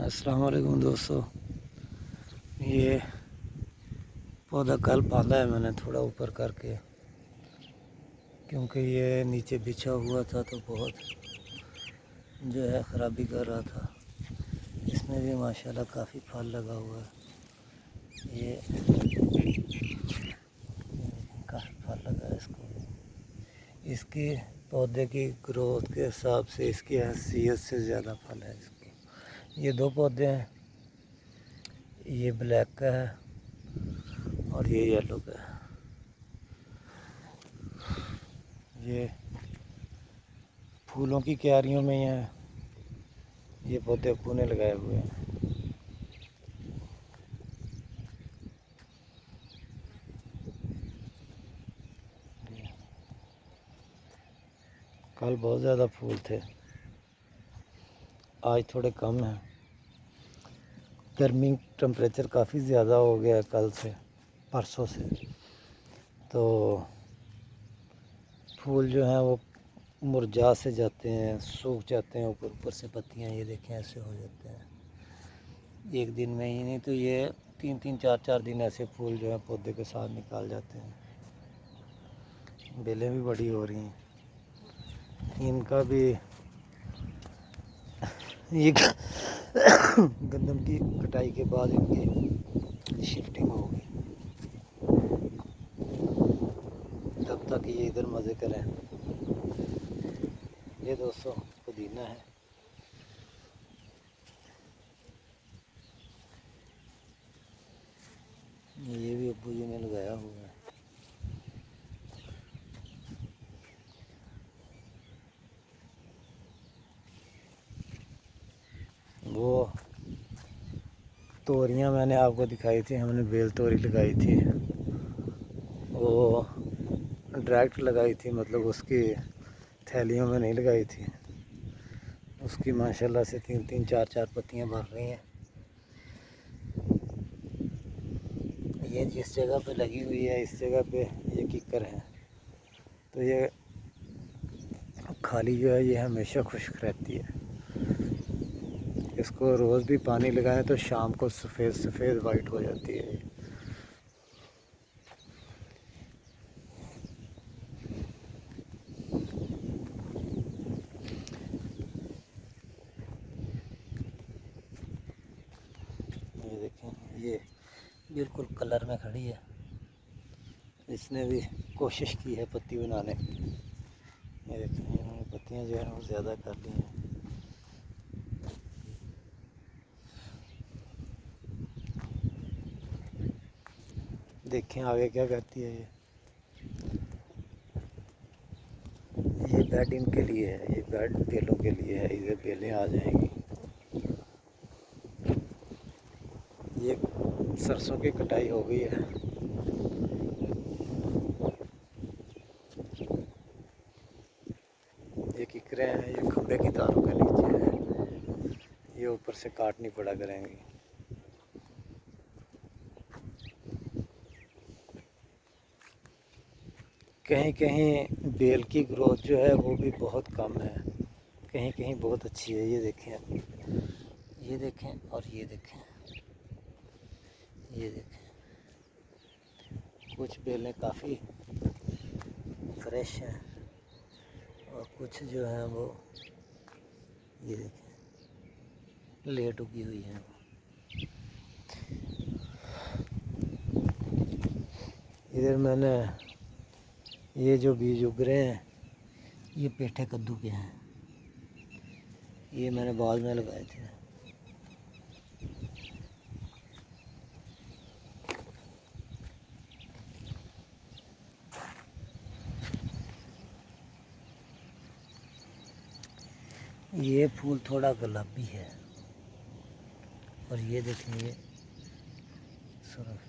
अस्सलाम वालेकुम दोस्तों। ये पौधा कल बांधा है मैंने थोड़ा ऊपर करके, क्योंकि ये नीचे बिछा हुआ था तो बहुत जो है ख़राबी कर रहा था। इसमें भी माशाल्लाह काफ़ी फल लगा हुआ है। ये काफ़ी फल लगा है इसको। इसकी पौधे की ग्रोथ के हिसाब से इसकी हैसियत से ज़्यादा फल है इसको। ये दो पौधे हैं, ये ब्लैक का है और ये येलो का है। ये फूलों की क्यारियों में हैं, ये पौधे अप्पू ने लगाए हुए हैं। कल बहुत ज़्यादा फूल थे, आज थोड़े कम हैं। गर्मी टेम्परेचर काफ़ी ज़्यादा हो गया है कल से, परसों से, तो फूल जो हैं वो मुरझा से जाते हैं, सूख जाते हैं। ऊपर से पत्तियां ये देखें ऐसे हो जाते हैं। एक दिन में ही नहीं तो ये 3-4 दिन ऐसे फूल जो हैं पौधे के साथ निकाल जाते हैं। बेलें भी बड़ी हो रही हैं। इनका भी ये गंदम की कटाई के बाद इनकी शिफ्टिंग होगी, तब तक ये इधर मज़े करें। ये दोस्तों पुदीना है, ये भी अब्बू जी ने लगाया हुआ है। वो तोरियां मैंने आपको दिखाई थी, हमने बेल तोरी लगाई थी, वो डायरेक्ट लगाई थी, मतलब उसकी थैलियों में नहीं लगाई थी। उसकी माशाल्लाह से 3-4 पत्तियां भर रही हैं। ये जिस जगह पे लगी हुई है इस जगह पे ये किक्कर है, तो ये खाली जो है ये हमेशा खुश्क रहती है। इसको रोज़ भी पानी लगाएं तो शाम को सफ़ेद सफ़ेद वाइट हो जाती है। ये देखें, ये बिल्कुल कलर में खड़ी है। इसने भी कोशिश की है पत्ती बनाने की। ये देखें, इन्होंने पत्तियां जो है वो ज़्यादा कर ली हैं। देखें आगे क्या करती है। ये बेड इनके लिए है, ये बेड बेलों के लिए है, इधर बेलें आ जाएंगी। ये सरसों की कटाई हो गई है। ये किकरे हैं, ये खंबे की तारों के नीचे है, ये ऊपर से काटनी पड़ा करेंगी। कहीं कहीं बेल की ग्रोथ जो है वो भी बहुत कम है, कहीं कहीं बहुत अच्छी है। ये देखें, ये देखें और ये देखें, ये देखें, कुछ बेलें काफ़ी फ्रेश हैं और कुछ जो हैं वो ये देखें लेट उगी हुई हैं। इधर मैंने ये जो बीज उग रहे हैं ये पेठे कद्दू के हैं, ये मैंने बाद में लगाए थे। ये फूल थोड़ा गुलाबी है और ये देखें ये सुरख